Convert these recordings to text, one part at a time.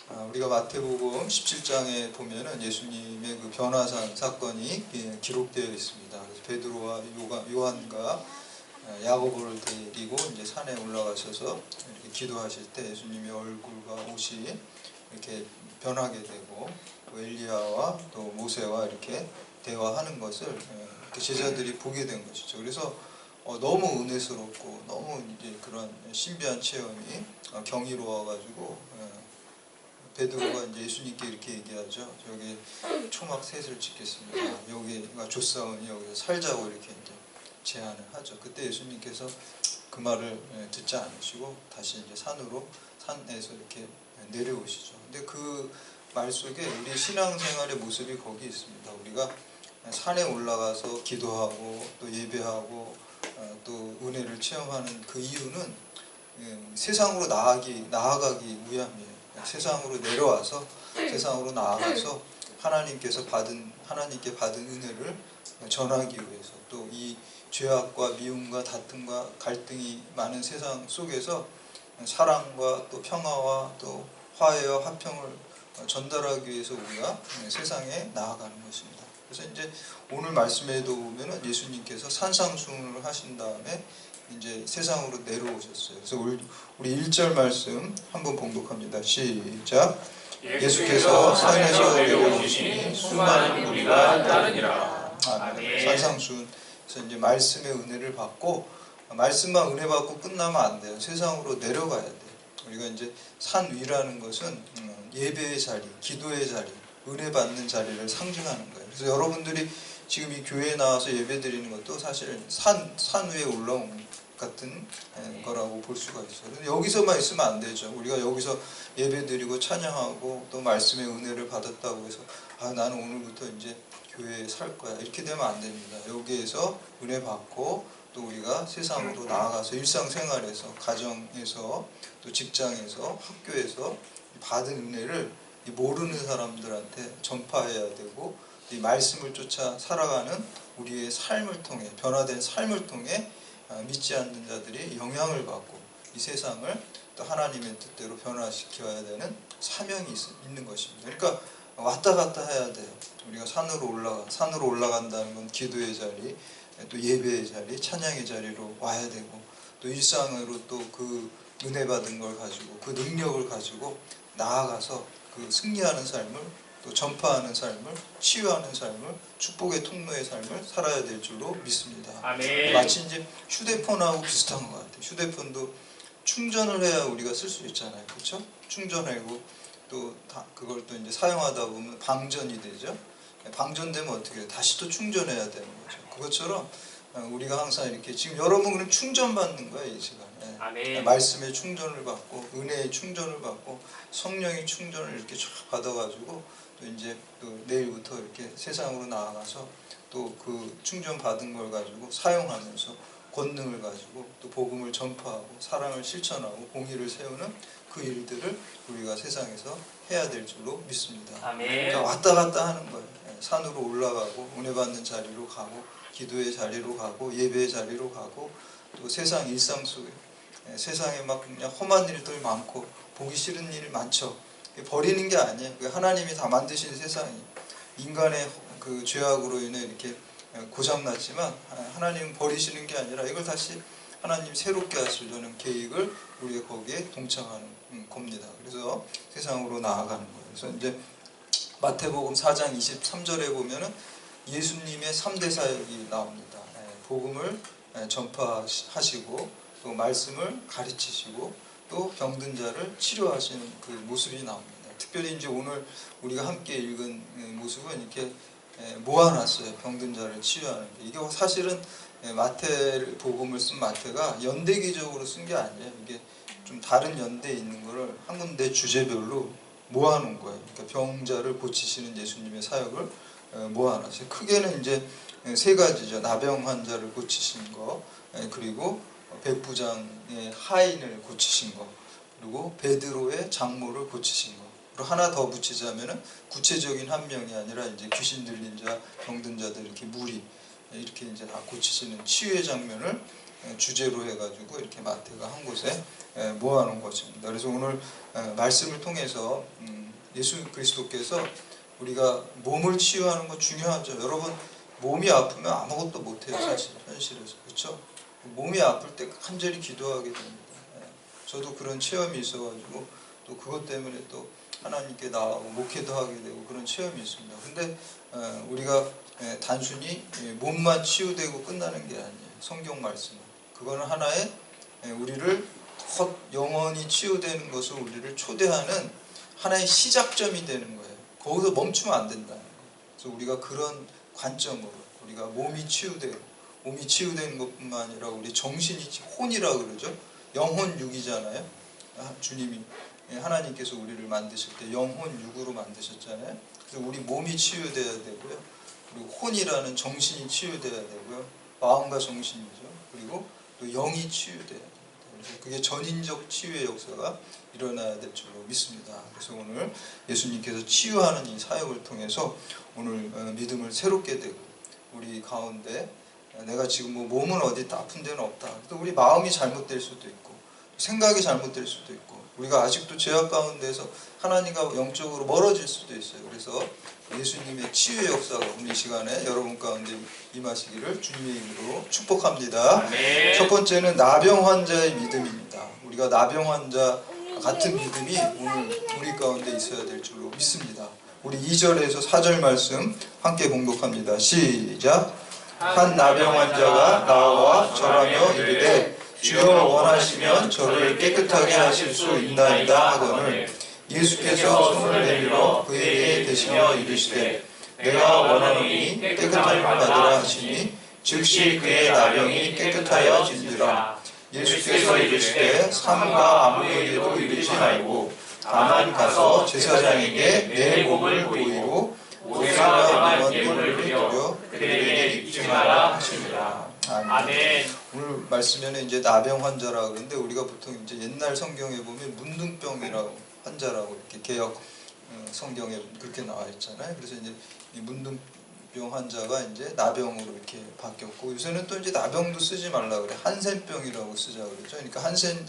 우리가 마태복음 17장에 보면은 예수님의 그 변화산 사건이 기록되어 있습니다. 그래서 베드로와 요한과 야고보를 데리고 이제 산에 올라가셔서 이렇게 기도하실 때 예수님의 얼굴과 옷이 이렇게 변하게 되고 또 엘리야와 또 모세와 이렇게 대화하는 것을 이렇게 제자들이 보게 된 것이죠. 그래서 너무 은혜스럽고 너무 이제 그런 신비한 체험이 경이로워가지고 베드로가 이제 예수님께 이렇게 얘기하죠. 저기 초막 셋을 짓겠습니다. 여기가 조사원이 여기서 살자고 이렇게 이제 제안을 하죠. 그때 예수님께서 그 말을 듣지 않으시고 다시 이제 산에서 이렇게 내려오시죠. 근데 그 말 속에 우리 신앙생활의 모습이 거기 있습니다. 우리가 산에 올라가서 기도하고 또 예배하고 또 은혜를 체험하는 그 이유는 세상으로 나아가기 위함이에요. 세상으로 내려와서 세상으로 나아가서 하나님께 받은 은혜를 전하기 위해서 또 이 죄악과 미움과 다툼과 갈등이 많은 세상 속에서 사랑과 또 평화와 또 화해와 화평을 전달하기 위해서 우리가 세상에 나아가는 것입니다. 그래서 이제 오늘 말씀에도 보면은 예수님께서 산상수훈을 하신 다음에 이제 세상으로 내려오셨어요. 그래서 우리 1절 말씀 한번 봉독합니다. 시작. 예수께서 산에서 내려오시니 수많은 무리가 따르니라. 아멘. 산상수훈에서 이제 말씀의 은혜를 받고 말씀만 은혜 받고 끝나면 안 돼요. 세상으로 내려가야 돼요. 우리가 이제 산 위라는 것은 예배의 자리, 기도의 자리, 은혜 받는 자리를 상징하는 거예요. 그래서 여러분들이 지금 이 교회에 나와서 예배 드리는 것도 사실 산 위에 올라온 같은 거라고 볼 수가 있어요. 근데 여기서만 있으면 안 되죠. 우리가 여기서 예배 드리고 찬양하고 또 말씀의 은혜를 받았다고 해서 나는 오늘부터 이제 교회에 살 거야 이렇게 되면 안 됩니다. 여기에서 은혜 받고 또 우리가 세상으로 나아가서 일상생활에서 가정에서 또 직장에서 학교에서 받은 은혜를 모르는 사람들한테 전파해야 되고 이 말씀을 쫓아 살아가는 우리의 삶을 통해 변화된 삶을 통해 믿지 않는 자들이 영향을 받고 이 세상을 또 하나님의 뜻대로 변화시켜야 되는 사명이 있는 것입니다. 그러니까 왔다 갔다 해야 돼요. 우리가 산으로 올라간다는 건 기도의 자리, 또 예배의 자리, 찬양의 자리로 와야 되고 또 일상으로 또 그 은혜 받은 걸 가지고 그 능력을 가지고 나아가서 그 승리하는 삶을 또 전파하는 삶을 치유하는 삶을 축복의 통로의 삶을 살아야 될 줄로 믿습니다. 아멘. 마치 이제 휴대폰하고 비슷한 것 같아요. 휴대폰도 충전을 해야 우리가 쓸 수 있잖아요. 그렇죠? 충전하고 또 그걸 또 이제 사용하다 보면 방전이 되죠. 방전되면 어떻게 해요? 다시 또 충전해야 되는 거죠. 그것처럼 우리가 항상 이렇게 지금 여러분 그럼 충전받는 거예요. 이 시간에. 아멘. 말씀의 충전을 받고 은혜의 충전을 받고 성령의 충전을 이렇게 쫙 받아가지고 또 이제 또 내일부터 이렇게 세상으로 나아가서 또 그 충전 받은 걸 가지고 사용하면서 권능을 가지고 또 복음을 전파하고 사랑을 실천하고 공의를 세우는 그 일들을 우리가 세상에서 해야 될 줄로 믿습니다. 아멘. 그러니까 왔다 갔다 하는 거예요. 산으로 올라가고 은혜 받는 자리로 가고 기도의 자리로 가고 예배의 자리로 가고 또 세상 일상 속에 세상에 막 그냥 험한 일들 많고 보기 싫은 일이 많죠. 버리는 게 아니에요. 하나님이 다 만드신 세상이 인간의 그 죄악으로 인해 이렇게 고장났지만 하나님은 버리시는 게 아니라 이걸 다시 하나님 새롭게 하시려는 계획을 우리가 거기에 동참하는 겁니다. 그래서 세상으로 나아가는 거예요. 그래서 이제 마태복음 4장 23절에 보면은 예수님의 3대 사역이 나옵니다. 복음을 전파하시고 또 말씀을 가르치시고 또 병든 자를 치료하시는 그 모습이 나옵니다. 특별히 이제 오늘 우리가 함께 읽은 모습은 이렇게 모아놨어요. 병든 자를 치유하는 게. 이게 사실은 마태복음을 쓴 마태가 연대기적으로 쓴 게 아니에요. 이게 좀 다른 연대에 있는 거를 한 군데 주제별로 모아놓은 거예요. 그러니까 병자를 고치시는 예수님의 사역을 모아놨어요. 크게는 이제 세 가지죠. 나병 환자를 고치신 거, 그리고 백부장의 하인을 고치신 거, 그리고 베드로의 장모를 고치신 거. 그리고 하나 더 붙이자면은 구체적인 한 명이 아니라 이제 귀신 들린 자, 병든 자들 이렇게 무리 이렇게 이제 다 고치시는 치유의 장면을 주제로 해가지고 이렇게 마태가 한 곳에 모아놓은 것입니다. 그래서 오늘 말씀을 통해서 예수 그리스도께서 우리가 몸을 치유하는 거 중요하죠. 여러분 몸이 아프면 아무것도 못해요. 사실 현실에서. 그렇죠? 몸이 아플 때 간절히 기도하게 됩니다. 저도 그런 체험이 있어가지고 또 그것 때문에 또 하나님께 나아가고 목회도 하게 되고 그런 체험이 있습니다. 근데 우리가 단순히 몸만 치유되고 끝나는 게 아니에요. 성경 말씀은 그거는 하나의 우리를 영원히 치유되는 것을 우리를 초대하는 하나의 시작점이 되는 거예요. 거기서 멈추면 안 된다. 그래서 우리가 그런 관점으로 우리가 몸이 치유되는 것뿐만 아니라 우리 정신이 혼이라 그러죠. 영혼 육이잖아요. 주님이 하나님께서 우리를 만드실 때 영혼 육으로 만드셨잖아요. 그래서 우리 몸이 치유돼야 되고요. 그리고 혼이라는 정신이 치유돼야 되고요. 마음과 정신이죠. 그리고 또 영이 치유돼야 됩니다. 그래서 그게 전인적 치유의 역사가 일어나야 될 줄로 믿습니다. 그래서 오늘 예수님께서 치유하는 이 사역을 통해서 오늘 믿음을 새롭게 되고 우리 가운데 내가 지금 뭐 몸은 어디 아픈 데는 없다. 또 우리 마음이 잘못될 수도 있고 생각이 잘못될 수도 있고 우리가 아직도 죄악 가운데서 하나님과 영적으로 멀어질 수도 있어요. 그래서 예수님의 치유의 역사가 오늘 이 시간에 여러분 가운데 임하시기를 주님의 이름으로 축복합니다. 네. 첫 번째는 나병 환자의 믿음입니다. 우리가 나병 환자 같은 믿음이 오늘 우리 가운데 있어야 될 줄로 믿습니다. 우리 2절에서 4절 말씀 함께 봉독합니다. 시작. 한 나병 환자가 나와 절하며 이르되 주여 원하시면 저를 깨끗하게 하실 수 있나이다 하거늘 예수께서 손을 내밀어 그에게 대시며 이르시되 내가 원하노니 깨끗함을 받으라 하시니 즉시 그의 나병이 깨끗하여진지라. 예수께서 이르시되 삼가 아무에게도 이르지 말고 다만 가서 제사장에게 내 몸을 보이고 옷에다 명한 예물을 드려 그들에게 입지 마라 하시니라. 아멘. 오늘 말씀에는 이제 나병 환자라 그러는데 우리가 보통 이제 옛날 성경에 보면 문둥병이라고 환자라고 이렇게 개역 성경에 그렇게 나와 있잖아요. 그래서 이제 이 문둥병 환자가 이제 나병으로 이렇게 바뀌었고 요새는 또 이제 나병도 쓰지 말라 그래. 한센병이라고 쓰자 그러죠. 그러니까 한센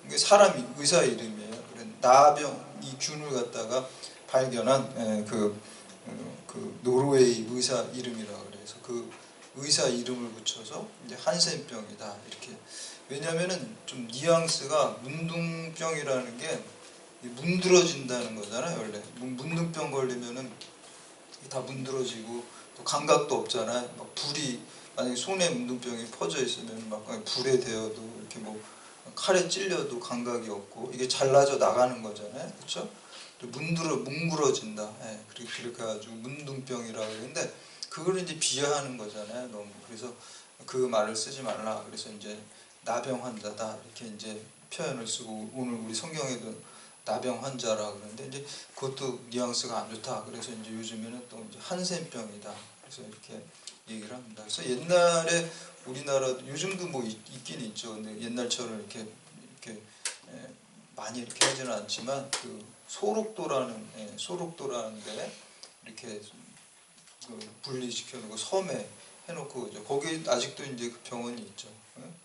이게 사람 의사 이름이에요. 그래 나병 이 균을 갖다가 발견한 그 노르웨이 의사 이름이라 그래서 그 의사 이름을 붙여서 이제 한센병이다 이렇게. 왜냐하면은 좀 뉘앙스가 문둥병이라는 게 문드러진다는 거잖아요. 원래 문둥병 걸리면은 다 문드러지고 또 감각도 없잖아요. 막 불이 만약에 손에 문둥병이 퍼져 있으면 막 불에 대어도 이렇게 뭐 칼에 찔려도 감각이 없고 이게 잘라져 나가는 거잖아요. 그렇죠? 또 뭉그러진다. 예, 그렇게 해가지고 문둥병이라고 그러는데 그걸 이제 비하하는 거잖아요. 너무. 그래서 그 말을 쓰지 말라. 그래서 이제 나병 환자다 이렇게 이제 표현을 쓰고 오늘 우리 성경에도 나병 환자라 그러는데 이제 그것도 뉘앙스가 안 좋다. 그래서 이제 요즘에는 또 이제 한센병이다. 그래서 이렇게 얘기를 합니다. 그래서 옛날에 우리나라 요즘도 뭐 있긴 있죠. 근데 옛날처럼 이렇게 많이 이렇게 하지는 않지만 그 소록도라는데 이렇게 그 분리시켜 놓고 섬에 해놓고 거기 아직도 이제 그 병원이 있죠.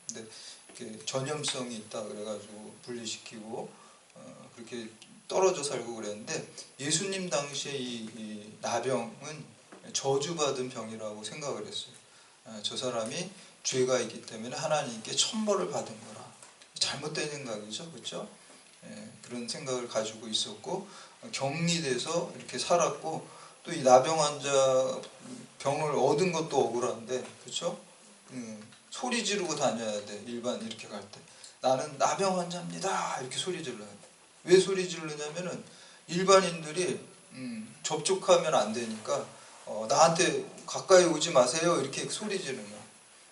근데 이렇게 전염성이 있다 그래가지고 분리시키고 그렇게 떨어져 살고 그랬는데 예수님 당시에 이 나병은 저주받은 병이라고 생각을 했어요. 저 사람이 죄가 있기 때문에 하나님께 천벌을 받은 거라. 잘못된 생각이죠, 그렇죠? 그런 생각을 가지고 있었고 격리돼서 이렇게 살았고 또 이 나병 환자 병을 얻은 것도 억울한데 그렇죠? 소리 지르고 다녀야 돼. 일반 이렇게 갈 때 나는 나병 환자입니다 이렇게 소리 질러야 돼. 왜 소리 지르냐면은 일반인들이 접촉하면 안 되니까 나한테 가까이 오지 마세요 이렇게 소리 지르는 거야.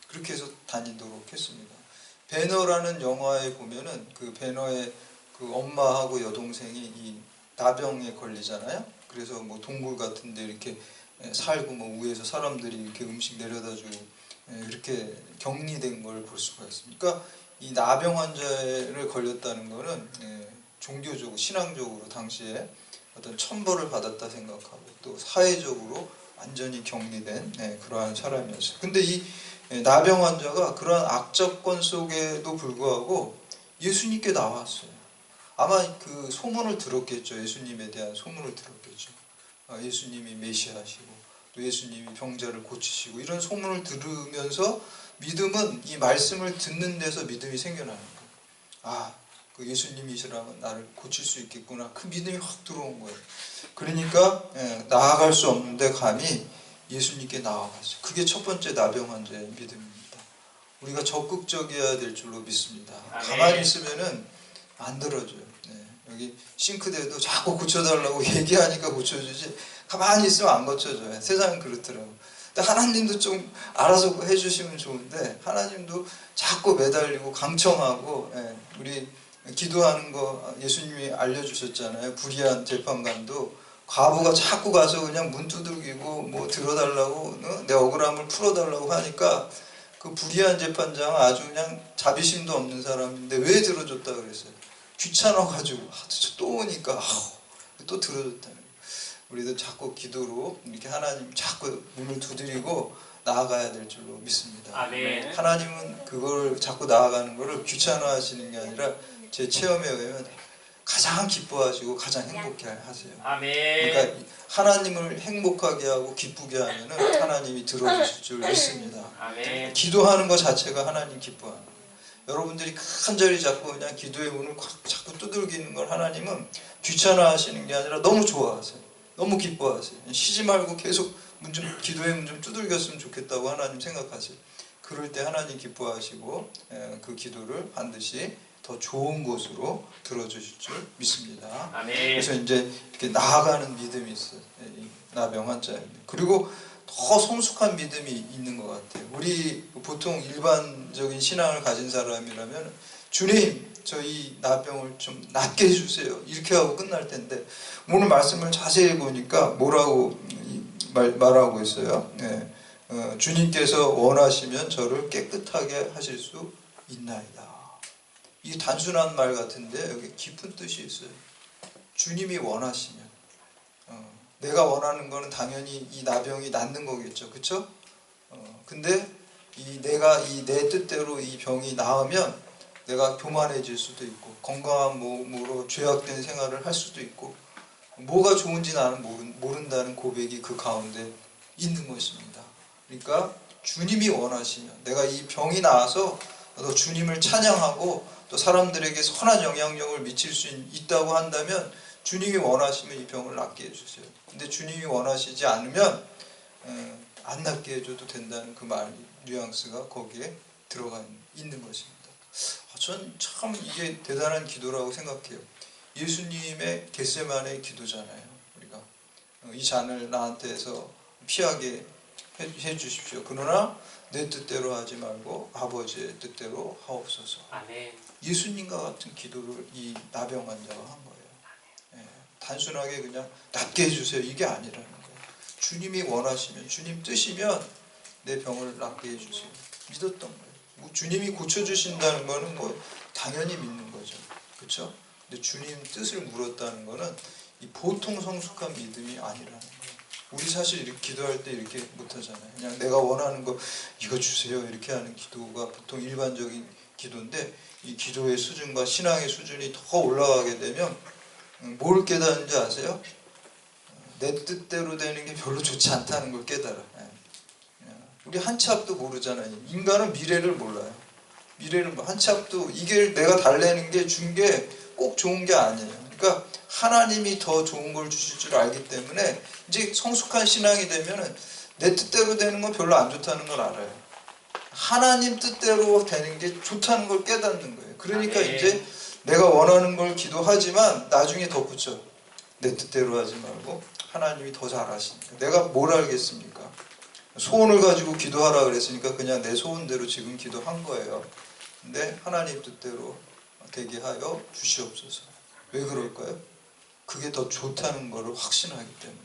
그렇게 해서 다니도록 했습니다. 배너라는 영화에 보면은 그 배너의 그 엄마하고 여동생이 이 나병에 걸리잖아요. 그래서 뭐 동굴 같은데 이렇게 살고 뭐 위에서 사람들이 이렇게 음식 내려다주고 이렇게 격리된 걸 볼 수가 있습니다. 그러니까 이 나병 환자를 걸렸다는 거는 종교적으로 신앙적으로 당시에 어떤 천벌을 받았다 생각하고 또 사회적으로 완전히 격리된 그러한 사람이었어요. 근데 이 나병 환자가 그러한 악조건 속에도 불구하고 예수님께 나왔어요. 아마 그 소문을 들었겠죠. 예수님에 대한 소문을 들었겠죠. 예수님이 메시아시고 또 예수님이 병자를 고치시고 이런 소문을 들으면서 믿음은 이 말씀을 듣는 데서 믿음이 생겨나는 거예요. 그 예수님이시라면 나를 고칠 수 있겠구나. 그 믿음이 확 들어온 거예요. 그러니까 나아갈 수 없는데 감히 예수님께 나아갔어요. 그게 첫 번째 나병 환자의 믿음입니다. 우리가 적극적이어야 될 줄로 믿습니다. 가만히 있으면은 안 들어줘요. 여기 싱크대도 자꾸 고쳐달라고 얘기하니까 고쳐주지 가만히 있으면 안 고쳐줘요. 세상은 그렇더라고요. 근데 하나님도 좀 알아서 해주시면 좋은데 하나님도 자꾸 매달리고 강청하고 우리 기도하는 거 예수님이 알려주셨잖아요. 불의한 재판관도 과부가 자꾸 가서 그냥 문 두들기고 뭐 들어달라고 내 억울함을 풀어달라고 하니까 그 불의한 재판장은 아주 그냥 자비심도 없는 사람인데 왜 들어줬다 그랬어요? 귀찮아가지고 또 오니까 또 들어줬다. 우리도 자꾸 기도로 이렇게 하나님 자꾸 문을 두드리고 나아가야 될 줄로 믿습니다. 아멘. 하나님은 그걸 자꾸 나아가는 거를 귀찮아하시는 게 아니라 제 체험에 의하면 가장 기뻐하시고 가장 행복해 하세요. 아멘. 그러니까 하나님을 행복하게 하고 기쁘게 하면은 하나님이 들어주실 줄 믿습니다. 아멘. 기도하는 것 자체가 하나님 기뻐하는 거예요. 여러분들이 간절히 자꾸 그냥 기도의 문을 자꾸 두들기는 걸 하나님은 귀찮아하시는 게 아니라 너무 좋아하세요. 너무 기뻐하세요. 쉬지 말고 계속 기도의 문 좀 두들겼으면 좋겠다고 하나님 생각하세요. 그럴 때 하나님 기뻐하시고 그 기도를 반드시 더 좋은 곳으로 들어주실 줄 믿습니다. 아멘. 그래서 이제 이렇게 나아가는 믿음이 있어요. 나병 환자입니다. 그리고 더 성숙한 믿음이 있는 것 같아요. 우리 보통 일반적인 신앙을 가진 사람이라면 주님 저희 나병을 좀 낫게 해주세요 이렇게 하고 끝날 텐데 오늘 말씀을 자세히 보니까 뭐라고 말하고 있어요. 주님께서 원하시면 저를 깨끗하게 하실 수 있나이다. 이게 단순한 말 같은데 여기 깊은 뜻이 있어요. 주님이 원하시면 내가 원하는 거는 당연히 이 나병이 낫는 거겠죠. 그쵸? 근데 내가 내 뜻대로 이 병이 나으면 내가 교만해질 수도 있고 건강한 몸으로 죄악된 생활을 할 수도 있고 뭐가 좋은지 나는 모른다는 고백이 그 가운데 있는 것입니다. 그러니까 주님이 원하시면 내가 이 병이 나아서 또 주님을 찬양하고 또 사람들에게 선한 영향력을 미칠 수 있다고 한다면 주님이 원하시면 이 병을 낫게 해주세요. 근데 주님이 원하시지 않으면 안 낫게 해줘도 된다는 그 말 뉘앙스가 거기에 들어가 있는 것입니다. 전 참 이게 대단한 기도라고 생각해요. 예수님의 겟세마네 기도잖아요. 우리가 이 잔을 나한테서 피하게 해주십시오. 그러나 내 뜻대로 하지 말고 아버지의 뜻대로 하옵소서. 아멘. 예수님과 같은 기도를 이 나병 환자가 한 거예요. 단순하게 그냥 낫게 해주세요 이게 아니라는 거예요. 주님이 원하시면 주님 뜻이면 내 병을 낫게 해주세요. 믿었던 거예요. 주님이 고쳐주신다는 거는 당연히 믿는 거죠. 그렇죠? 근데 주님 뜻을 물었다는 거는 이 보통 성숙한 믿음이 아니라는 거예요. 우리 사실 이렇게 기도할 때 이렇게 못하잖아요. 그냥 내가 원하는 거 이거 주세요 이렇게 하는 기도가 보통 일반적인 기도인데 이 기도의 수준과 신앙의 수준이 더 올라가게 되면 뭘 깨닫는지 아세요? 내 뜻대로 되는 게 별로 좋지 않다는 걸 깨달아. 우리 한 치 앞도 모르잖아요. 인간은 미래를 몰라요. 미래를 한 치 앞도 이게 내가 달래는 게 준 게 꼭 좋은 게 아니에요. 그러니까 하나님이 더 좋은 걸 주실 줄 알기 때문에 이제 성숙한 신앙이 되면은 내 뜻대로 되는 건 별로 안 좋다는 걸 알아요. 하나님 뜻대로 되는 게 좋다는 걸 깨닫는 거예요. 그러니까 이제 내가 원하는 걸 기도하지만 나중에 덧붙여 내 뜻대로 하지 말고 하나님이 더 잘하시니까 내가 뭘 알겠습니까? 소원을 가지고 기도하라 그랬으니까 그냥 내 소원대로 지금 기도한 거예요. 근데 하나님 뜻대로 되게 하여 주시옵소서. 왜 그럴까요? 그게 더 좋다는 것을 확신하기 때문에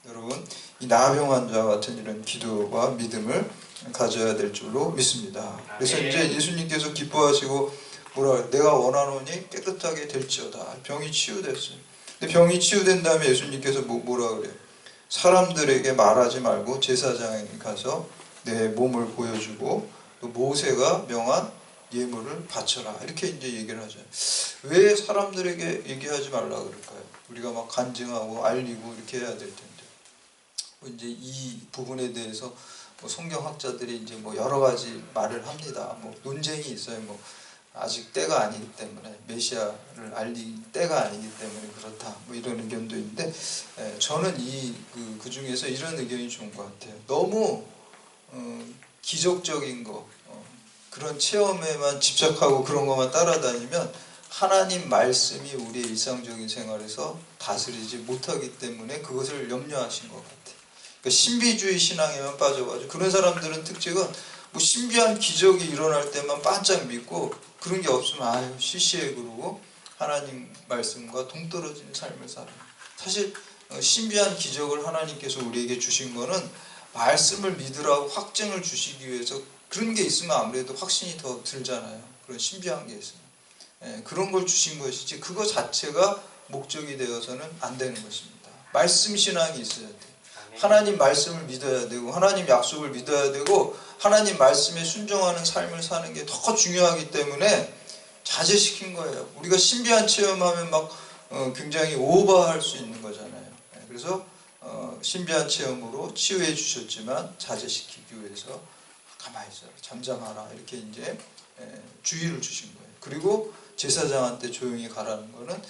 그래요. 여러분 이 나병 환자 같은 이런 기도와 믿음을 가져야 될 줄로 믿습니다. 그래서 이제 예수님께서 기뻐하시고 내가 원하노니 깨끗하게 될지어다. 병이 치유됐어요. 근데 병이 치유된 다음에 예수님께서 뭐라 그래요? 사람들에게 말하지 말고 제사장에 가서 내 몸을 보여주고 또 모세가 명한 예물을 바쳐라 이렇게 이제 얘기를 하죠. 왜 사람들에게 얘기하지 말라 그럴까요? 우리가 막 간증하고 알리고 이렇게 해야 될 텐데. 이제 이 부분에 대해서 뭐 성경학자들이 이제 뭐 여러 가지 말을 합니다. 뭐 논쟁이 있어요. 뭐 아직 때가 아니기 때문에, 메시아를 알릴 때가 아니기 때문에 그렇다, 뭐 이런 의견도 있는데, 저는 그 중에서 이런 의견이 좋은 것 같아요. 너무 기적적인 거, 그런 체험에만 집착하고 그런 것만 따라다니면 하나님 말씀이 우리의 일상적인 생활에서 다스리지 못하기 때문에 그것을 염려하신 것 같아요. 그러니까 신비주의 신앙에만 빠져가지고, 그런 사람들은 특징은 뭐 신비한 기적이 일어날 때만 반짝 믿고, 그런 게 없으면 아유 시시해 그러고 하나님 말씀과 동떨어진 삶을 살아요. 사실 신비한 기적을 하나님께서 우리에게 주신 거는 말씀을 믿으라고 확증을 주시기 위해서, 그런 게 있으면 아무래도 확신이 더 들잖아요. 그런 신비한 게 있으면. 그런 걸 주신 것이지 그거 자체가 목적이 되어서는 안 되는 것입니다. 말씀 신앙이 있어야 돼요. 하나님 말씀을 믿어야 되고, 하나님 약속을 믿어야 되고, 하나님 말씀에 순종하는 삶을 사는 게 더 중요하기 때문에 자제시킨 거예요. 우리가 신비한 체험하면 막 굉장히 오버할 수 있는 거잖아요. 그래서 신비한 체험으로 치유해 주셨지만 자제시키기 위해서 가만히 있어라, 잠잠하라 이렇게 이제 주의를 주신 거예요. 그리고 제사장한테 조용히 가라는 거는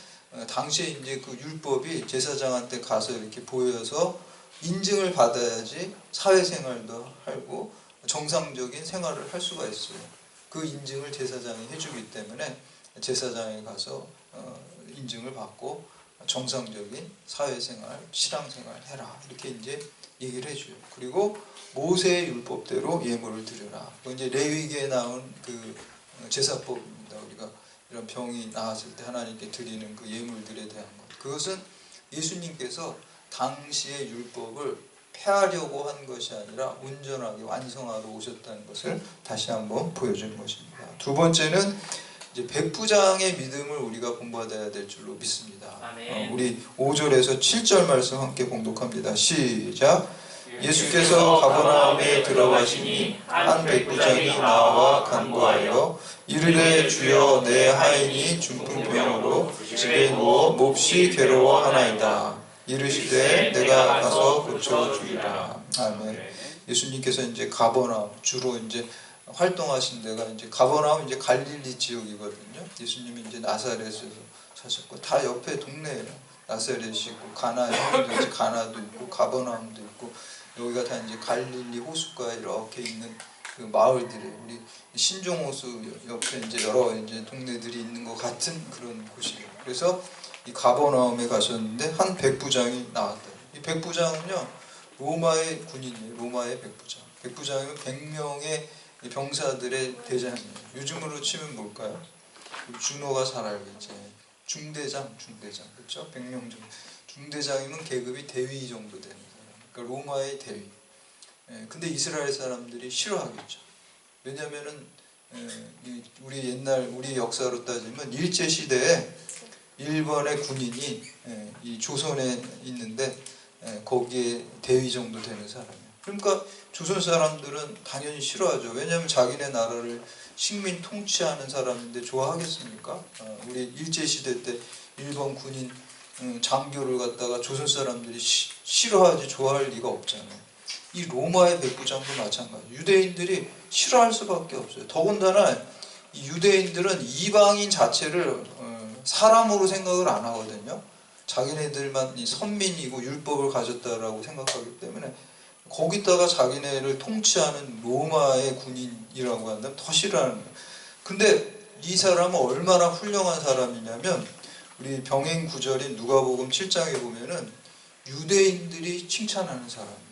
당시에 이제 그 율법이 제사장한테 가서 이렇게 보여서 인증을 받아야지 사회생활도 하고 정상적인 생활을 할 수가 있어요. 그 인증을 제사장이 해주기 때문에 제사장에 가서 인증을 받고 정상적인 사회생활, 신앙생활 해라 이렇게 이제 얘기를 해줘요. 그리고 모세의 율법대로 예물을 드려라. 그 이제 레위기에 나온 그 제사법입니다. 우리가 이런 병이 나았을 때 하나님께 드리는 그 예물들에 대한 것. 그것은 예수님께서 당시의 율법을 폐하려고 한 것이 아니라 온전하게 완성하러 오셨다는 것을 다시 한번 보여주는 것입니다. 두 번째는 이제 백부장의 믿음을 우리가 본받아야 될 줄로 믿습니다. 우리 5절에서 7절 말씀 함께 봉독합니다. 시작. 예수께서 가버나움에 들어가시니 한 백부장이 나와 간구하여 이르되 주여 내 하인이 중풍병으로 집에 누워 몹시 괴로워하나이다. 이르시되 내가 가서 고쳐주리라. 아멘. 예수님께서 이제 가버나움, 주로 이제 활동하신 데가 이제 가버나움, 이제 갈릴리 지역이거든요. 예수님이 이제 나사렛에서 사셨고, 다 옆에 동네예요. 나사렛이 있고, 가나도 가나도 있고, 가버나움도 있고, 여기가 다 이제 갈릴리 호숫가에 이렇게 있는 그 마을들이에요. 우리 신종호수 옆에 이제 여러 이제 동네들이 있는 것 같은 그런 곳이에요. 그래서 이 가버나움에 가셨는데 한 백부장이 나왔다. 이 백부장은요 로마의 군인이에요. 로마의 백부장. 백부장이면 100명의 병사들의 대장이에요. 요즘으로 치면 뭘까요? 준호가 잘 알겠지. 중대장, 그렇죠? 100명 정도. 중대장이면 계급이 대위 정도 되는 사람. 그러니까 로마의 대위. 근데 이스라엘 사람들이 싫어하겠죠. 왜냐하면은 우리 역사로 따지면 일제 시대에 일본의 군인이 이 조선에 있는데 거기에 대위 정도 되는 사람이에요. 그러니까 조선 사람들은 당연히 싫어하죠. 왜냐하면 자기네 나라를 식민 통치하는 사람인데 좋아하겠습니까? 우리 일제시대 때 일본 군인 장교를 갖다가 조선 사람들이 싫어하지 좋아할 리가 없잖아요. 이 로마의 백부장도 마찬가지. 유대인들이 싫어할 수밖에 없어요. 더군다나 이 유대인들은 이방인 자체를 사람으로 생각을 안 하거든요. 자기네들만 선민이고 율법을 가졌다라고 생각하기 때문에 거기다가 자기네를 통치하는 로마의 군인이라고 한다면 더 싫어하는 거예요. 근데 이 사람은 얼마나 훌륭한 사람이냐면 우리 병행 구절인 누가복음 7장에 보면은 유대인들이 칭찬하는 사람이에요.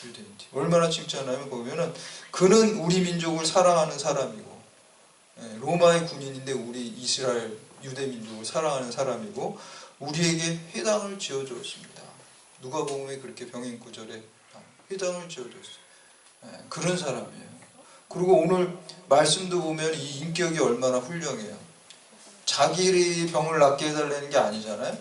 유대인들이 얼마나 칭찬하면 보면은 그는 우리 민족을 사랑하는 사람이고, 로마의 군인인데 우리 이스라엘 유대 민족을 사랑하는 사람이고 우리에게 회당을 지어주었습니다. 누가복음에 그렇게 병행 구절에 회당을 지어줬어요. 그런 사람이에요. 그리고 오늘 말씀도 보면 이 인격이 얼마나 훌륭해요. 자기 병을 낫게 해달라는 게 아니잖아요.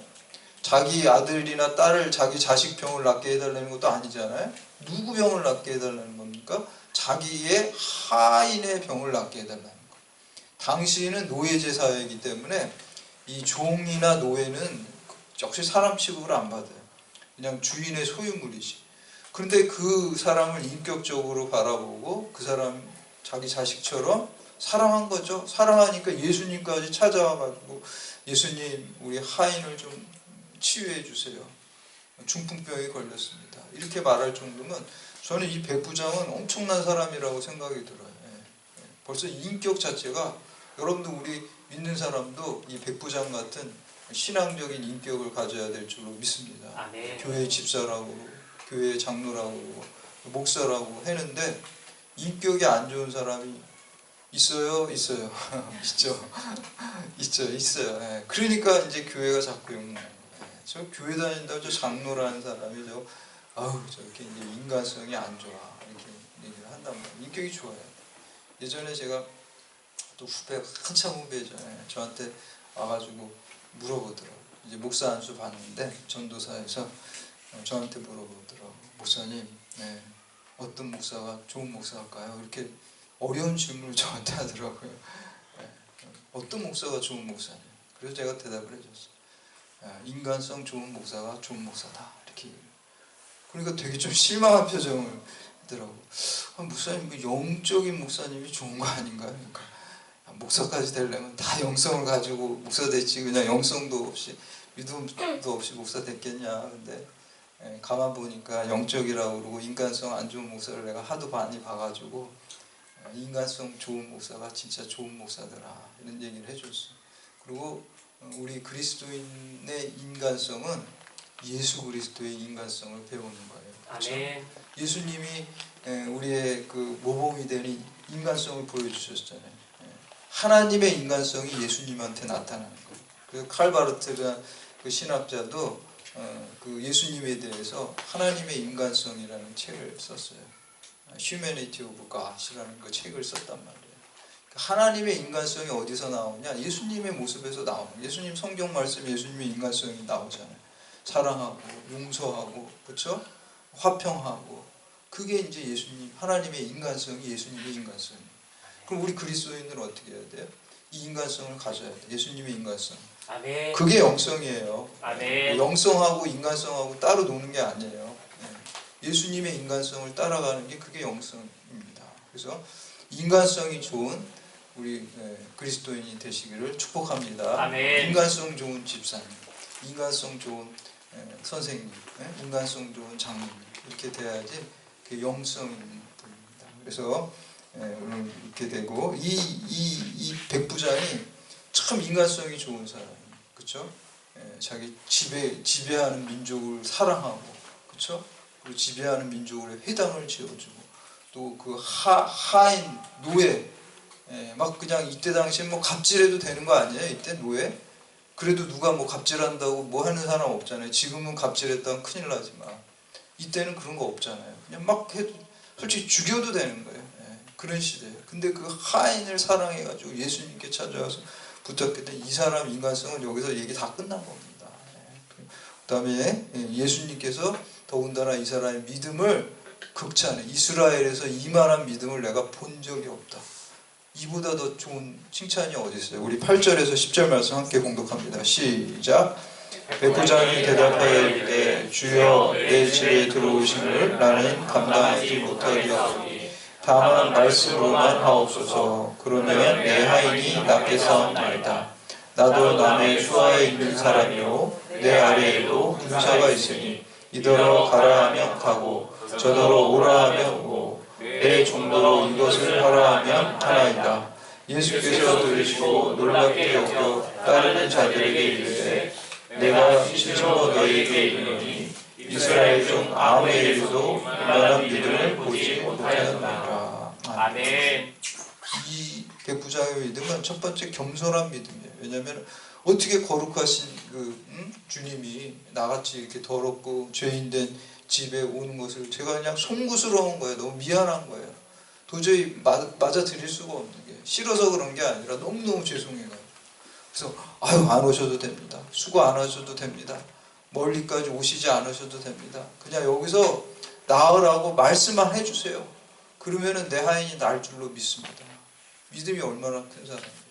자기 아들이나 딸을, 자기 자식 병을 낫게 해달라는 것도 아니잖아요. 누구 병을 낫게 해달라는 겁니까? 자기의 하인의 병을 낫게 해달라는 거. 당시에는 노예제 사회이기 때문에 이 종이나 노예는 역시 사람 취급을 안 받아요. 그냥 주인의 소유물이지. 그런데 그 사람을 인격적으로 바라보고 그 사람 자기 자식처럼 사랑한 거죠. 사랑하니까 예수님까지 찾아와가지고 예수님 우리 하인을 좀 치유해 주세요. 중풍병이 걸렸습니다. 이렇게 말할 정도면 저는 이 백부장은 엄청난 사람이라고 생각이 들어요. 벌써 인격 자체가 여러분도 우리 믿는 사람도 이 백부장 같은 신앙적인 인격을 가져야 될 줄로 믿습니다. 아멘. 교회 집사라고 교회 장로라고 목사라고 했는데 인격이 안 좋은 사람이 있어요? 있어요. 있어요. 그러니까 이제 교회가 자꾸 욕먹는 거예요. 저 교회 다닌다고 저 장로라는 사람이 저렇게 이제 인간성이 안 좋아 이렇게 얘기를 한단 말이에요. 인격이 좋아요. 예전에 제가 또 한참 후배잖아요. 저한테 와가지고 물어보더라고요. 이제 목사 안수 받는데 전도사에서 저한테 물어보더라고요. 목사님, 어떤 목사가 좋은 목사일까요? 이렇게 어려운 질문을 저한테 하더라고요. 어떤 목사가 좋은 목사냐? 그래서 제가 대답을 해줬어요. 인간성 좋은 목사가 좋은 목사다. 이렇게. 그러니까 되게 좀 실망한 표정을 하더라고요. 목사님, 그 영적인 목사님이 좋은 거 아닌가요? 그러니까 목사까지 되려면 다 영성을 가지고 목사 됐지 그냥 영성도 없이 믿음도 없이 목사 됐겠냐. 근데 가만 보니까 영적이라고 그러고 인간성 안 좋은 목사를 내가 하도 많이 봐가지고 인간성 좋은 목사가 진짜 좋은 목사더라 이런 얘기를 해줬어요. 그리고 우리 그리스도인의 인간성은 예수 그리스도의 인간성을 배우는 거예요. 그렇죠? 아멘. 예수님이 우리의 그 모범이 되는 인간성을 보여주셨잖아요. 하나님의 인간성이 예수님한테 나타나는 거예요. 그 칼바르트라는 그 신학자도 그 예수님에 대해서 하나님의 인간성이라는 책을 썼어요. Humanity of God이라는 그 책을 썼단 말이에요. 하나님의 인간성이 어디서 나오냐? 예수님의 모습에서 나오는 거예요. 예수님 성경 말씀 예수님의 인간성이 나오잖아요. 사랑하고 용서하고 그렇죠? 화평하고 그게 이제 예수님 하나님의 인간성이 예수님의 인간성이에요. 그럼 우리 그리스도인들은 어떻게 해야 돼요? 이 인간성을 가져야 돼요. 예수님의 인간성. 아멘. 그게 영성이에요. 아멘. 영성하고 인간성하고 따로 노는 게 아니에요. 예수님의 인간성을 따라가는 게 그게 영성입니다. 그래서 인간성이 좋은 우리 그리스도인이 되시기를 축복합니다. 아멘. 인간성 좋은 집사님, 인간성 좋은 선생님, 인간성 좋은 장로님 이렇게 돼야지 그 영성입니다. 그래서 오늘 이렇게 되고 이 백부장이 참 인간성이 좋은 사람이에요. 그렇죠? 자기 지배하는 민족을 사랑하고 그렇죠? 그리고 지배하는 민족을 회당을 지어주고 또 그 하인 노예 막 그냥 이때 당시에 뭐 갑질해도 되는 거 아니에요? 이때 노예? 그래도 누가 뭐 갑질한다고 뭐 하는 사람 없잖아요. 지금은 갑질했다면 큰일 나지만 이때는 그런 거 없잖아요. 그냥 막 해도 솔직히 죽여도 되는 거예요. 그런 시대예요. 근데 그 하인을 사랑해가지고 예수님께 찾아와서 부탁했던 이 사람 인간성은 여기서 얘기 다 끝난 겁니다. 그 다음에 예수님께서 더군다나 이 사람의 믿음을 극찬해. 이스라엘에서 이만한 믿음을 내가 본 적이 없다. 이보다 더 좋은 칭찬이 어디 있어요? 우리 8절에서 10절 말씀 함께 공독합니다. 시작. 백부장이 대답하여 이르되 주여 내 집에 들어오심을 나는 감당하지 못하리오니 다만 말씀으로만 하옵소서. 그러면 내 하인이 낫게 싸움나이다. 나도 남의 수하에 있는 사람이요 내 아래에도 군사가 있으니 이더러 가라 하면 가고 저더러 오라 하면 오고 내 종도로 이것을 하라 하면 하나이다. 예수께서 들으시고 놀랍게 여겨 따르는 자들에게 이르되 내가 실로 너희에게 이르노니 이스라엘 중 아무에게도 이만한 믿음을 보지 못하였나이다. 아멘. 이 백부장의 믿음은 첫 번째 겸손한 믿음이에요. 왜냐하면 어떻게 거룩하신 주님이 나같이 이렇게 더럽고 죄인된 집에 오는 것을 제가 그냥 송구스러운 거예요. 너무 미안한 거예요. 도저히 맞아 드릴 수가 없는 게 싫어서 그런 게 아니라 너무너무 죄송해요. 그래서 안 오셔도 됩니다. 수고 안 하셔도 됩니다. 멀리까지 오시지 않으셔도 됩니다. 그냥 여기서 나으라고 말씀만 해주세요. 그러면은 내 하인이 날 줄로 믿습니다. 믿음이 얼마나 큰 사람이에요.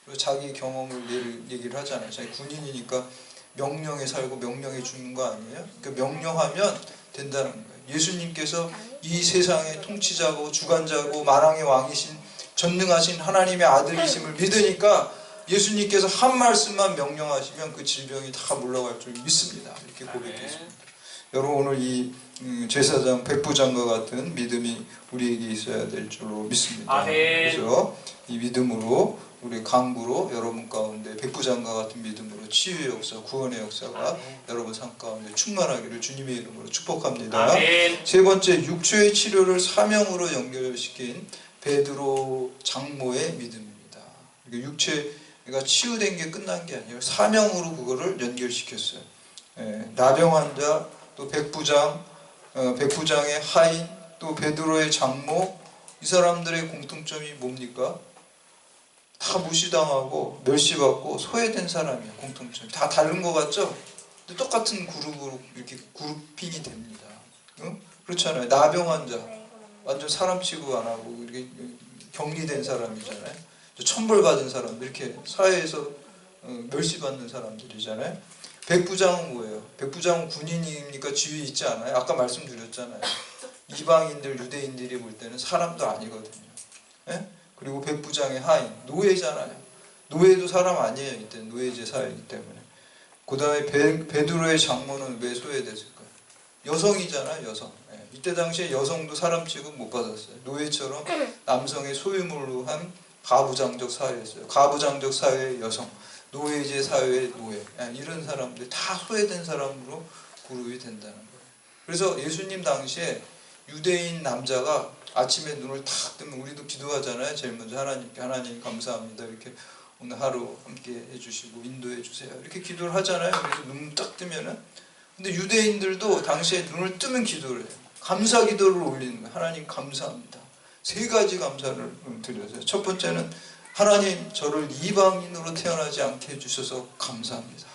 그리고 자기 경험을 얘기를 하잖아요. 자기 군인이니까 명령에 살고 명령에 죽는 거 아니에요? 그러니까 명령하면 된다는 거예요. 예수님께서 이 세상의 통치자고 주관자고 만왕의 왕이신 전능하신 하나님의 아들이심을 믿으니까 예수님께서 한 말씀만 명령하시면 그 질병이 다 물러갈 줄 믿습니다. 이렇게 고백했습니다. 여러분 오늘 이 제사장 백부장과 같은 믿음이 우리에게 있어야 될 줄로 믿습니다. 그래서 이 믿음으로 우리 강구로 여러분 가운데 백부장과 같은 믿음으로 치유의 역사, 구원의 역사가 여러분 삶 가운데 충만하기를 주님의 이름으로 축복합니다. 세 번째, 육체의 치료를 사명으로 연결시킨 베드로 장모의 믿음입니다. 육체가 치유된 게 끝난 게 아니에요. 사명으로 그거를 연결시켰어요. 나병 환자, 또 백부장, 백부장의 하인, 또 베드로의 장모, 이 사람들의 공통점이 뭡니까? 다 무시당하고 멸시받고 소외된 사람이에요. 공통점이 다 다른 것 같죠? 근데 똑같은 그룹으로 이렇게 그룹핑이 됩니다. 응? 그렇잖아요. 나병 환자 완전 사람 취급 안 하고 이렇게 격리된 사람이잖아요. 천벌받은 사람들, 이렇게 사회에서 멸시받는 사람들이잖아요. 백부장은 뭐예요? 백부장은 군인이니까 지위 있지 않아요? 아까 말씀드렸잖아요. 이방인들, 유대인들이 볼 때는 사람도 아니거든요. 예? 그리고 백부장의 하인, 노예잖아요. 노예도 사람 아니에요. 이때 노예제 사회이기 때문에. 그 다음에 베드로의 장모는 왜 소외됐을까요? 여성이잖아요. 여성. 예. 이때 당시에 여성도 사람 취급 못 받았어요. 노예처럼 남성의 소유물로 한 가부장적 사회였어요. 가부장적 사회의 여성, 노예제 사회의 노예, 이런 사람들이 다 소외된 사람으로 그룹이 된다는 거예요. 그래서 예수님 당시에 유대인 남자가 아침에 눈을 탁 뜨면, 우리도 기도하잖아요. 제일 먼저 하나님께, 하나님 감사합니다, 이렇게 오늘 하루 함께 해주시고 인도해 주세요, 이렇게 기도를 하잖아요. 그래서 눈 딱 뜨면은, 근데 유대인들도 당시에 눈을 뜨면 기도를 해요. 감사 기도를 올리는 거예요. 하나님 감사합니다. 세 가지 감사를 드려요. 첫 번째는 하나님, 저를 이방인으로 태어나지 않게 해주셔서 감사합니다.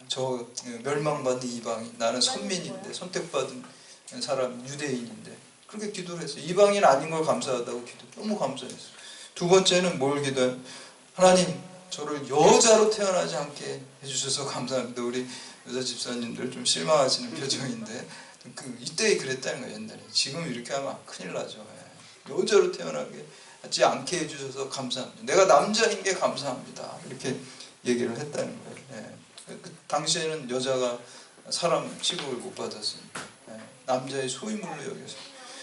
저 멸망받은 이방인, 나는 선민인데, 선택받은 사람, 유대인인데, 그렇게 기도를 했어요. 이방인 아닌 걸 감사하다고 기도, 너무 감사했어요. 두 번째는 뭘 기도해요? 하나님, 저를 여자로 태어나지 않게 해주셔서 감사합니다. 우리 여자 집사님들 좀 실망하시는 표정인데, 이때 그랬다는 거예요. 옛날에. 지금 이렇게 하면 큰일 나죠. 여자로 태어나게 하지 않게 해주셔서 감사합니다. 내가 남자인 게 감사합니다. 이렇게 얘기를 했다는 거예요. 그 당시에는 여자가 사람 취급을 못 받았으니까 남자의 소유물로 여겨서.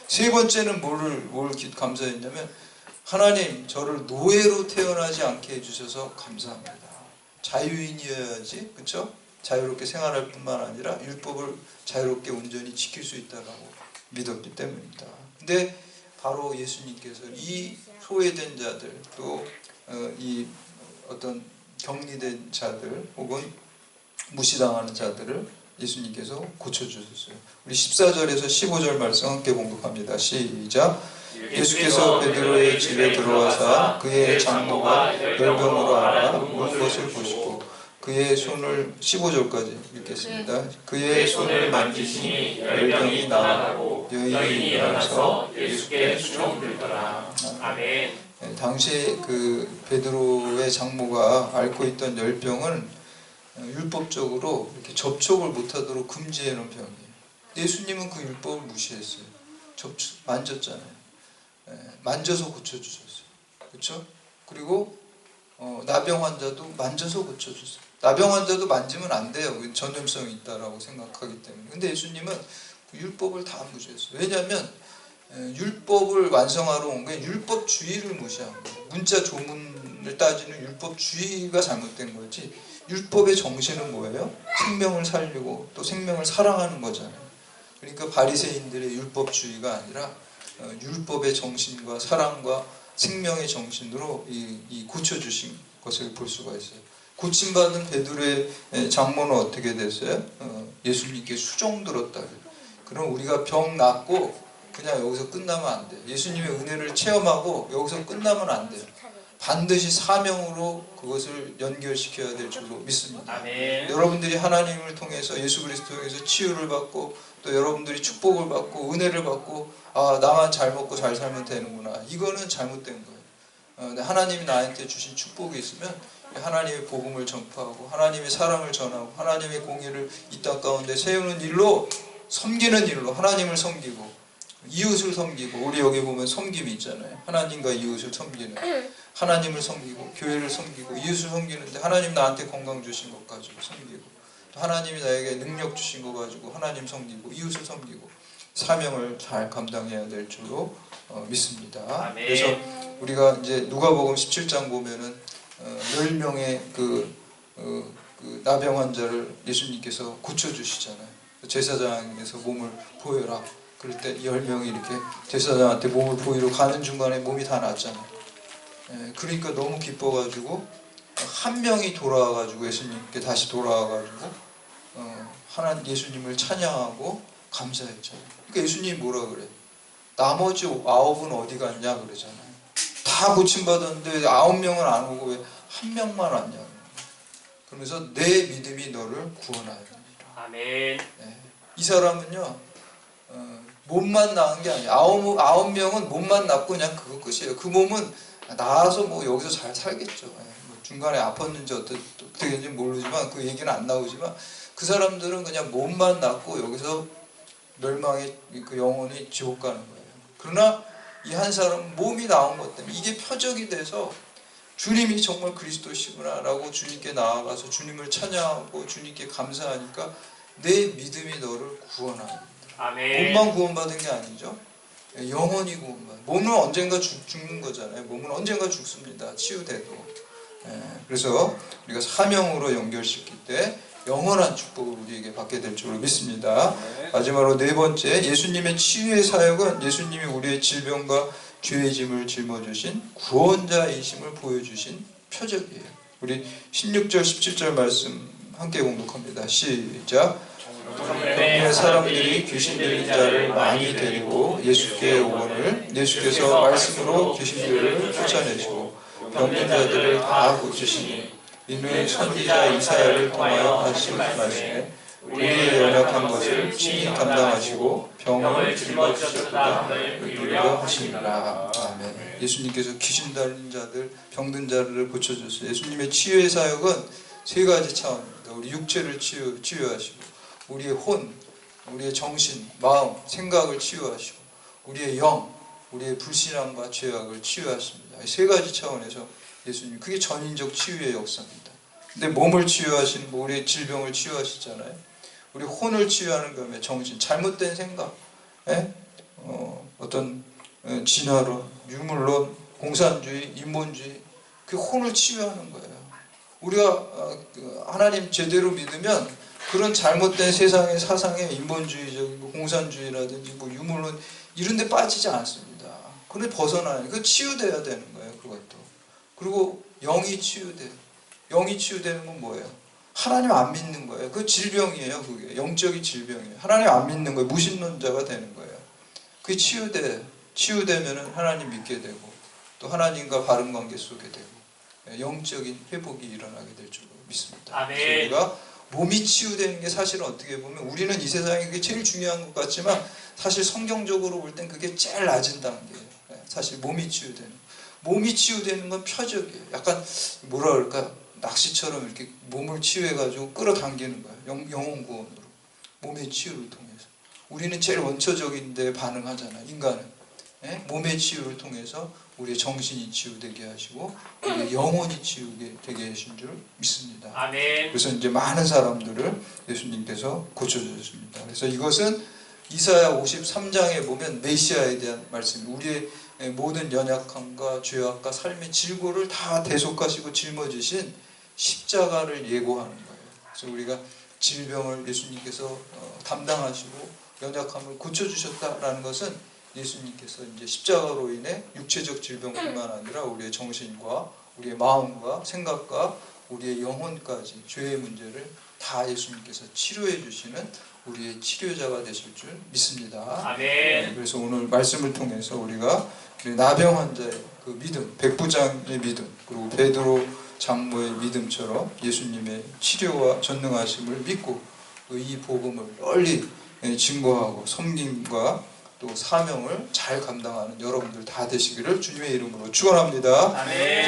세 번째는 뭘 감사했냐면, 하나님, 저를 노예로 태어나지 않게 해주셔서 감사합니다. 자유인이어야지, 그렇죠? 자유롭게 생활할 뿐만 아니라 율법을 자유롭게 온전히 지킬 수 있다고 믿었기 때문입니다. 근데 바로 예수님께서 이 소외된 자들, 또 이 어떤 격리된 자들, 혹은 무시당하는 자들을 예수님께서 고쳐주셨어요. 우리 14절에서 15절 말씀 함께 공독합니다. 시작. 예수께서 베드로의 집에 들어와사 그의 장모가 열병으로 앓아 누운 것을 보시고 그의 손을, 15절까지 읽겠습니다. 그의 손을 만지시니 열병이 나아가고 여인이 일어나서 예수께 수종들더라. 아멘. 당시 그 베드로의 장모가 앓고 있던 열병은 율법적으로 이렇게 접촉을 못하도록 금지해 놓은 병이에요. 예수님은 그 율법을 무시했어요. 만졌잖아요. 만져서 고쳐주셨어요. 그렇죠? 그리고 나병 환자도 만져서 고쳐주셨어요. 나병 환자도 만지면 안 돼요. 전염성이 있다라고 생각하기 때문에. 근데 예수님은 그 율법을 다 무시했어요. 왜냐하면 율법을 완성하러 온 게 율법주의를 무시한 거예요. 문자 조문을 따지는 율법주의가 잘못된 거지, 율법의 정신은 뭐예요? 생명을 살리고 또 생명을 사랑하는 거잖아요. 그러니까 바리새인들의 율법주의가 아니라 율법의 정신과 사랑과 생명의 정신으로 이 고쳐주신 것을 볼 수가 있어요. 고침받은 베드로의 장모는 어떻게 됐어요? 예수님께 수종들었다. 그럼 우리가 병 낫고 그냥 여기서 끝나면 안 돼요. 예수님의 은혜를 체험하고 여기서 끝나면 안 돼요. 반드시 사명으로 그것을 연결시켜야 될 줄로 믿습니다. 아멘. 여러분들이 하나님을 통해서, 예수 그리스도 통해서 치유를 받고 또 여러분들이 축복을 받고 은혜를 받고, 아, 나만 잘 먹고 잘 살면 되는구나, 이거는 잘못된 거예요. 하나님이 나한테 주신 축복이 있으면 하나님의 복음을 전파하고 하나님의 사랑을 전하고 하나님의 공의를 이 땅 가운데 세우는 일로, 섬기는 일로 하나님을 섬기고 이웃을 섬기고, 우리 여기 보면 섬김이 있잖아요. 하나님과 이웃을 섬기는, 하나님을 섬기고 교회를 섬기고 이웃을 섬기는데 하나님 나한테 건강 주신 것 가지고 섬기고, 또 하나님이 나에게 능력 주신 것 가지고 하나님 섬기고 이웃을 섬기고 사명을 잘 감당해야 될 줄로 믿습니다. 아멘. 그래서 우리가 이제 누가복음 17장 보면은 10명의 그 나병 환자를 예수님께서 고쳐주시잖아요. 제사장에서 몸을 보여라. 그럴 때 10명이 이렇게 제사장한테 몸을 보이러 가는 중간에 몸이 다 낫잖아요. 그러니까 너무 기뻐가지고 한 명이 돌아와가지고 예수님께 다시 돌아와가지고 하나님 예수님을 찬양하고 감사했잖아요. 그러니까 예수님이 뭐라 그래? 나머지 9은 어디 갔냐 그러잖아요. 다 고침받았는데 9명은 안 오고 왜 한 명만 왔냐. 그러면서 내 믿음이 너를 구원하여 줍니다. 아멘. 이 사람은요 몸만 나은 게 아니에요. 9명은 몸만 낫고 그냥 그거 끝이에요. 그 몸은 나아서 뭐 여기서 잘 살겠죠. 뭐 중간에 아팠는지 어떻게 됐는지 모르지만 그 얘기는 안 나오지만 그 사람들은 그냥 몸만 낫고 여기서 멸망의 그 영혼이 지옥 가는 거예요. 그러나 이 한 사람은 몸이 나온 것 때문에 이게 표적이 돼서 주님이 정말 그리스도시구나 라고 주님께 나아가서 주님을 찬양하고 주님께 감사하니까 내 믿음이 너를 구원합니다. 아멘. 몸만 구원받은 게 아니죠. 영원히 구원받은. 몸은 언젠가 죽는 거잖아요. 몸은 언젠가 죽습니다. 치유돼도. 그래서 우리가 사명으로 연결시킬 때 영원한 축복을 우리에게 받게 될 줄로 믿습니다. 마지막으로 네 번째, 예수님의 치유의 사역은 예수님이 우리의 질병과 죄의 짐을 짊어주신 구원자이심을 보여주신 표적이에요. 우리 16절 17절 말씀 함께 공독합니다. 시작. 동네 사람들이 귀신 들린 자를 많이 데리고 예수께 오거늘 예수께서 말씀으로 귀신들을 쫓아내시고 병든 자들을 다 고치시니 이는 선지자 이사야를 통하여 하신 말씀에 우리의 연약한 것을 친히 감당하시고 병을 짊어지셨다 이루려 하시니라. 아멘. 예수님께서 귀신 들린 자들, 병든 자를 고쳐주셨어요. 예수님의 치유의 사역은 세 가지 차원입니다. 우리 육체를 치유하시고 우리의 혼, 우리의 정신, 마음, 생각을 치유하시고 우리의 영, 우리의 불신앙과 죄악을 치유하십니다. 세 가지 차원에서 예수님, 그게 전인적 치유의 역사입니다. 근데 몸을 치유하시는 거, 우리의 질병을 치유하시잖아요. 우리 혼을 치유하는 거면 정신, 잘못된 생각, 어떤 진화론, 유물론, 공산주의, 인본주의, 그 혼을 치유하는 거예요. 우리가 하나님 제대로 믿으면 그런 잘못된 세상의 사상에 인본주의적인 공산주의라든지 뭐 유물론 이런 데 빠지지 않습니다. 그런데 벗어나요. 그 치유돼야 되는 거예요. 그것도. 그리고 영이 치유돼요. 영이 치유되는 건 뭐예요? 하나님 안 믿는 거예요. 그 질병이에요. 그게 영적인 질병이에요. 하나님 안 믿는 거예요. 무신론자가 되는 거예요. 그게 치유되면은 하나님 믿게 되고 또 하나님과 바른 관계 속에 되고 영적인 회복이 일어나게 될 줄로 믿습니다. 아멘. 그래서 우리가 몸이 치유되는 게 사실은 어떻게 보면 우리는 이 세상에 그게 제일 중요한 것 같지만 사실 성경적으로 볼 땐 그게 제일 낮은 단계예요. 사실 몸이 치유되는. 몸이 치유되는 건 표적이에요. 약간 뭐라 그럴까? 낚시처럼 이렇게 몸을 치유해가지고 끌어당기는 거예요. 영혼 구원으로. 몸의 치유를 통해서. 우리는 제일 원초적인 데 반응하잖아요. 인간은. 몸의 치유를 통해서 우리의 정신이 치유되게 하시고 우리의 영혼이 치유되게 하신 줄 믿습니다. 아멘. 그래서 이제 많은 사람들을 예수님께서 고쳐주셨습니다. 그래서 이것은 이사야 53장에 보면 메시아에 대한 말씀입니다. 우리의 모든 연약함과 죄악과 삶의 질고를 다 대속하시고 짊어지신 십자가를 예고하는 거예요. 그래서 우리가 질병을 예수님께서 담당하시고 연약함을 고쳐주셨다라는 것은 예수님께서 이제 십자가로 인해 육체적 질병뿐만 아니라 우리의 정신과 우리의 마음과 생각과 우리의 영혼까지 죄의 문제를 다 예수님께서 치료해 주시는 우리의 치료자가 되실 줄 믿습니다. 아멘. 그래서 오늘 말씀을 통해서 우리가 나병 환자의 그 믿음, 백부장의 믿음, 그리고 베드로 장모의 믿음처럼 예수님의 치료와 전능하심을 믿고 이 복음을 널리 증거하고 섬김과 또 사명을 잘 감당하는 여러분들 다 되시기를 주님의 이름으로 축원합니다. 아멘.